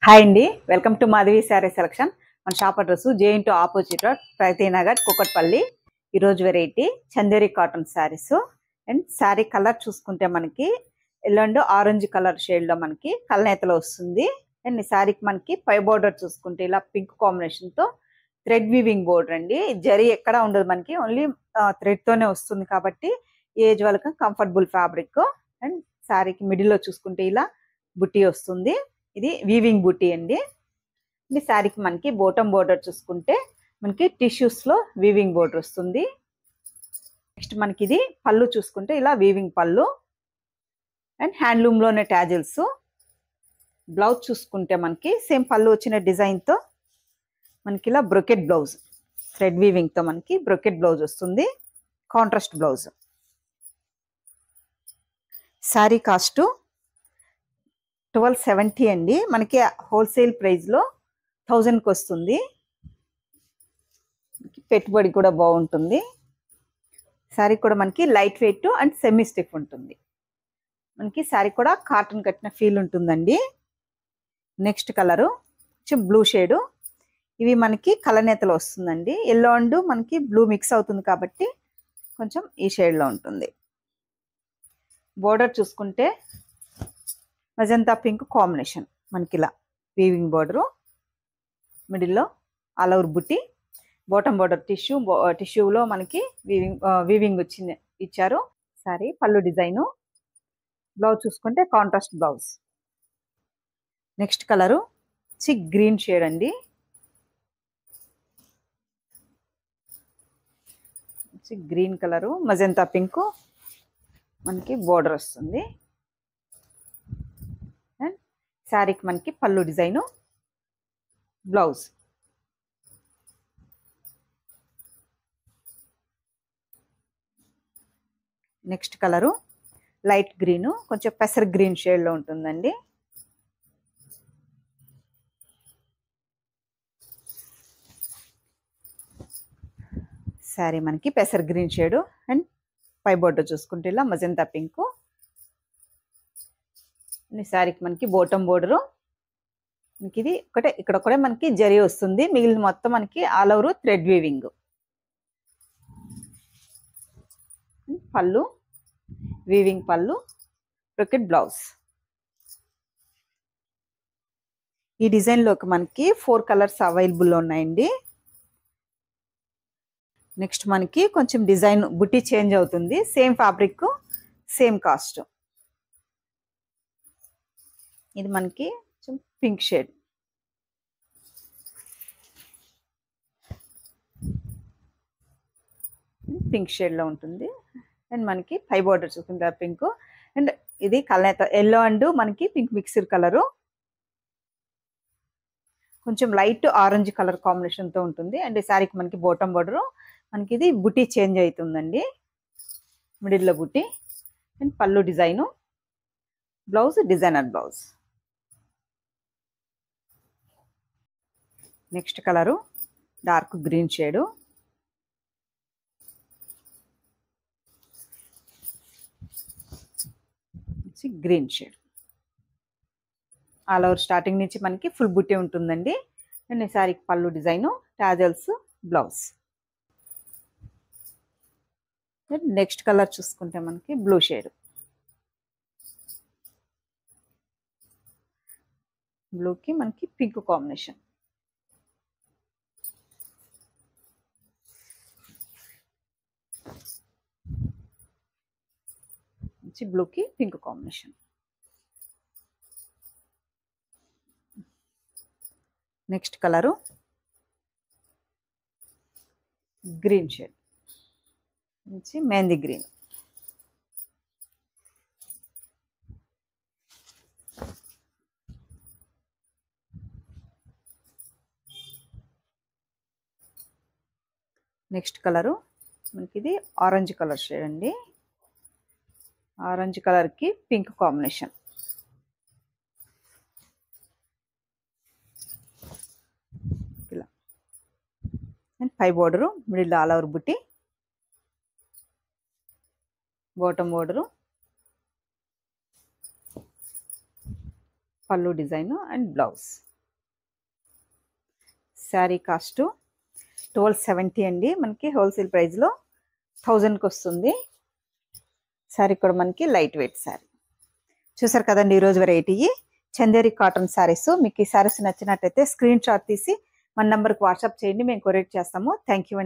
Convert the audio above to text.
Hi అండి, welcome to Madhavi sari selection. మన shop address JNT opposite road, Pragathi Nagar, Kukatpally. ఈరోజు variety Chanderi cotton saris. And sari colour చూసుకుంటే మనకి ఎల్లో అండ్ ఆరెంజ్ కలర్ షేడ్లో మనకి కలనేతలో వస్తుంది. అండ్ ఈ శారీకి మనకి పై బోర్డర్ చూసుకుంటే ఇలా పింక్ కాంబినేషన్తో థ్రెడ్ వీవింగ్ బోర్డర్ అండి. జరీ ఎక్కడ ఉండదు, మనకి ఓన్లీ థ్రెడ్తోనే వస్తుంది కాబట్టి ఏజ్ వాళ్ళకి కంఫర్టబుల్ ఫ్యాబ్రిక్. అండ్ శారీకి మిడిల్లో చూసుకుంటే ఇలా బుట్టి వస్తుంది. ఇది వీవింగ్ బూటీ అండి. ఇది శారీకి మనకి బోటమ్ బోర్డర్ చూసుకుంటే మనకి టిష్యూస్ లో వీవింగ్ బోర్డర్ వస్తుంది. నెక్స్ట్ మనకి ఇది పళ్ళు చూసుకుంటే ఇలా వీవింగ్ పళ్ళు అండ్ హ్యాండ్లూమ్ లోనే టాజిల్స్. బ్లౌజ్ చూసుకుంటే మనకి సేమ్ పళ్ళు వచ్చిన డిజైన్ తో మనకి ఇలా బ్రొకెట్ బ్లౌజ్, థ్రెడ్ వీవింగ్ తో మనకి బ్రొకెట్ బ్లౌజ్ వస్తుంది. Contrast blouse. శారీ కాస్ట్ 1270 అండి. మనకి హోల్సేల్ ప్రైస్లో 1000కి వస్తుంది. పెట్టుబడి కూడా బాగుంటుంది. శారీ కూడా మనకి light weight and semi stiff ఉంటుంది. మనకి శారీ కూడా కాటన్ కట్టిన ఫీల్ ఉంటుందండి. Next colour blue shade. ఇవి మనకి కలనేతలో వస్తుందండి. ఎల్లో అండ్ మనకి బ్లూ మిక్స్ అవుతుంది కాబట్టి కొంచెం ఈ షేడ్లో ఉంటుంది. బోర్డర్ చూసుకుంటే మజంతా పింక్ కాంబినేషన్, మనకి ఇలా వీవింగ్ బోర్డరు, మిడిల్లో ఆల్ ఓవర్ బుట్టి, బాటమ్ బోర్డర్ టిష్యూలో మనకి వీవింగ్ వచ్చింది ఇచ్చారు. సారీ పళ్ళు డిజైను. బ్లౌజ్ చూసుకుంటే contrast blouse. Next colour green shade అండి. గ్రీన్ కలరు మజంతా పింక్ మనకి బోర్డర్ వస్తుంది. శారీకి మనకి పళ్ళు design, blouse. Next colour light green, కొంచెం పెసర్ గ్రీన్ షేడ్లో ఉంటుందండి. శారీ మనకి పెసర్ గ్రీన్ షేడు అండ్ పై బోర్డర్ చూసుకుంటే ఇలా మజంతా పింక్. శారీకి మనకి బోటమ్ బోర్డరు, మనకి ఇది ఇక్కడ ఒకటే మనకి జరీ వస్తుంది. మిగిలిన మొత్తం మనకి ఆల్ ఓవర్ థ్రెడ్ వీవింగ్. పళ్ళు వీవింగ్ పళ్ళు, బ్రొకెట్ బ్లౌజ్. ఈ డిజైన్లోకి మనకి 4 కలర్స్ అవైలబుల్ ఉన్నాయండి. నెక్స్ట్ మనకి కొంచెం డిజైన్ బుట్టి చేంజ్ అవుతుంది. Same fabric, same cost. ఇది మనకి పింక్ షేడ్. పింక్ షేడ్లో ఉంటుంది. అండ్ మనకి పై బోర్డర్ చూసుకుంటారు పింక్. అండ్ ఇది కలనేత ఎల్లో అండ్ మనకి పింక్ మిక్స్డ్ కలరు, కొంచెం లైట్ ఆరెంజ్ కలర్ కాంబినేషన్తో ఉంటుంది. అండ్ ఈ శారీకి మనకి బాటమ్ బోర్డరు, మనకి ఇది బుట్టి చేంజ్ అవుతుందండి. మిడిల్లో బుట్టి అండ్ పళ్ళు design, blouse designer blouse. Next colour dark green shade. Green shade. All over starting నుంచి మనకి ఫుల్ బుట్టి ఉంటుందండి. అండ్ ఈ శారీకి పళ్ళు design, tassels, blouse. Next colour చూసుకుంటే మనకి బ్లూ షేడ్. బ్లూకి మనకి పింక్ కాంబినేషన్. బ్లూకి pink combination. Next colour green shade, mehndi green. Next colour మనకి ఇది ఆరెంజ్ కలర్ షేడ్ అండి. ఆరెంజ్ కలర్కి పింక్ కాంబినేషన్. ఇలా అండ్ పై బోర్డరు, మిడిల్ ఆల్ ఓవర్ బుట్టి, బాటమ్ బోర్డరు, పళ్ళు design and blouse. Sari cost 1270 అండి. మనకి హోల్సేల్ ప్రైస్లో 1000కి వస్తుంది. శారీ కూడా మనకి లైట్ వెయిట్ శారీ. చూసారు కదండి ఈరోజు వెరైటీ చందేరి కాటన్ శారీస్. మీకు ఈ శారీస్ నచ్చినట్టయితే స్క్రీన్ షాట్ తీసి మన నెంబర్కి వాట్సాప్ చేయండి, మేము కొరియర్ చేస్తాము. Thank you.